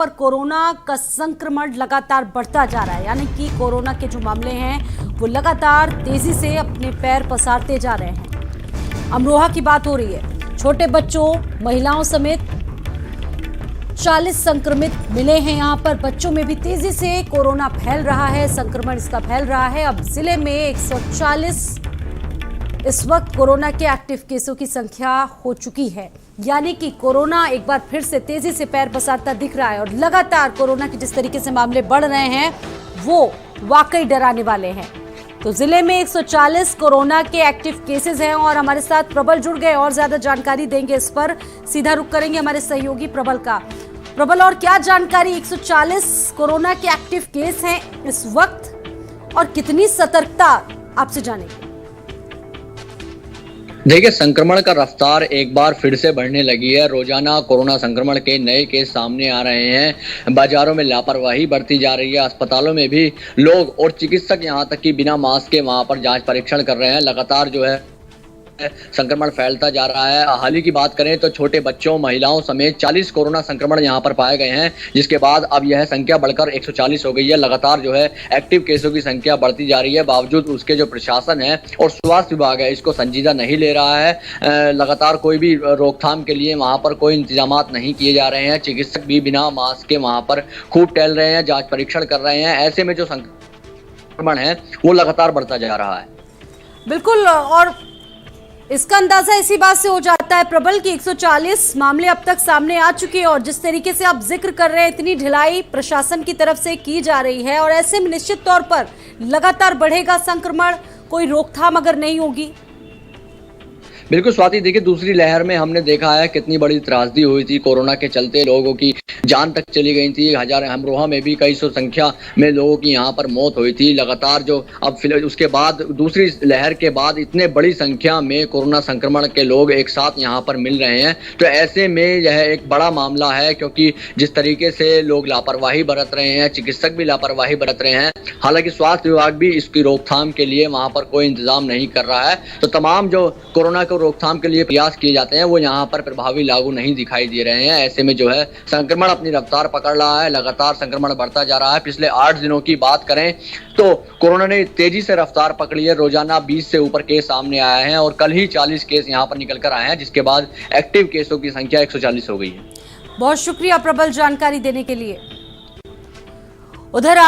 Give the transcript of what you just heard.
पर कोरोना का संक्रमण लगातार बढ़ता जा रहा है, यानी कि कोरोना के जो मामले हैं वो लगातार तेजी से अपने पैर पसारते जा रहे हैं। अमरोहा की बात हो रही है, छोटे बच्चों महिलाओं समेत 40 संक्रमित मिले हैं। यहां पर बच्चों में भी तेजी से कोरोना फैल रहा है, संक्रमण इसका फैल रहा है। अब जिले में 140 इस वक्त कोरोना के एक्टिव केसों की संख्या हो चुकी है, यानी कि कोरोना एक बार फिर से तेजी से पैर पसारता दिख रहा है। और लगातार कोरोना के जिस तरीके से मामले बढ़ रहे हैं वो वाकई डराने वाले हैं। तो जिले में 140 कोरोना के एक्टिव केसेस हैं और हमारे साथ प्रबल जुड़ गए और ज्यादा जानकारी देंगे इस पर। सीधा रुख करेंगे हमारे सहयोगी प्रबल का। प्रबल, और क्या जानकारी, 140 कोरोना के एक्टिव केस हैं इस वक्त और कितनी सतर्कता आपसे जानेंगे। देखिए, संक्रमण का रफ्तार एक बार फिर से बढ़ने लगी है। रोजाना कोरोना संक्रमण के नए केस सामने आ रहे हैं। बाजारों में लापरवाही बढ़ती जा रही है। अस्पतालों में भी लोग और चिकित्सक यहां तक कि बिना मास्क के वहां पर जांच परीक्षण कर रहे हैं। लगातार जो है संक्रमण फैलता जा रहा है। हाल ही की बात करें तो छोटे बच्चों महिलाओं समेत 40 कोरोना संक्रमण यहां पर पाए गए हैं, जिसके बाद अब यह संख्या बढ़कर 140 हो गई है। लगातार जो है एक्टिव केसों की संख्या बढ़ती जा रही है। बावजूद उसके जो प्रशासन है और स्वास्थ्य विभाग है इसको संजीदा नहीं ले रहा है। लगातार कोई भी रोकथाम के लिए वहां पर कोई इंतजाम नहीं किए जा रहे हैं। चिकित्सक भी बिना मास्क के वहां पर खूब टहल रहे हैं, जांच परीक्षण कर रहे हैं। ऐसे में जो संक्रमण है वो लगातार बढ़ता जा रहा है। बिल्कुल, और इसका अंदाजा इसी बात से हो जाता है प्रबल की 140 मामले अब तक सामने आ चुके हैं और जिस तरीके से आप जिक्र कर रहे हैं, इतनी ढिलाई प्रशासन की तरफ से की जा रही है और ऐसे में निश्चित तौर पर लगातार बढ़ेगा संक्रमण, कोई रोकथाम अगर नहीं होगी। बिल्कुल स्वाति, देखिए दूसरी लहर में हमने देखा है कितनी बड़ी त्रासदी हुई थी। कोरोना के चलते लोगों की जान तक चली गई थी। अमरोहा में भी कई सौ संख्या में लोगों की यहाँ पर मौत हुई थी। लगातार जो अब फिलहाल उसके बाद दूसरी लहर के बाद इतने बड़ी संख्या में कोरोना संक्रमण के लोग एक साथ यहाँ पर मिल रहे हैं, तो ऐसे में यह एक बड़ा मामला है, क्योंकि जिस तरीके से लोग लापरवाही बरत रहे हैं, चिकित्सक भी लापरवाही बरत रहे हैं। हालांकि स्वास्थ्य विभाग भी इसकी रोकथाम के लिए वहां पर कोई इंतजाम नहीं कर रहा है। तो तमाम जो कोरोना को रोकथाम के लिए प्रयास किए जाते हैं वो यहाँ पर प्रभावी लागू नहीं दिखाई दे रहे हैं। ऐसे में जो है संक्रमण अपनी रफ्तार पकड़ रहा है, लगातार संक्रमण बढ़ता जा रहा है। पिछले 8 दिनों की बात करें तो कोरोना ने तेजी से रफ्तार पकड़ी है। रोजाना 20 से ऊपर केस सामने आए हैं और कल ही 40 केस यहाँ पर निकल कर आए हैं, जिसके बाद एक्टिव केसों की संख्या 140 हो गई है। बहुत शुक्रिया प्रबल जानकारी देने के लिए। उधर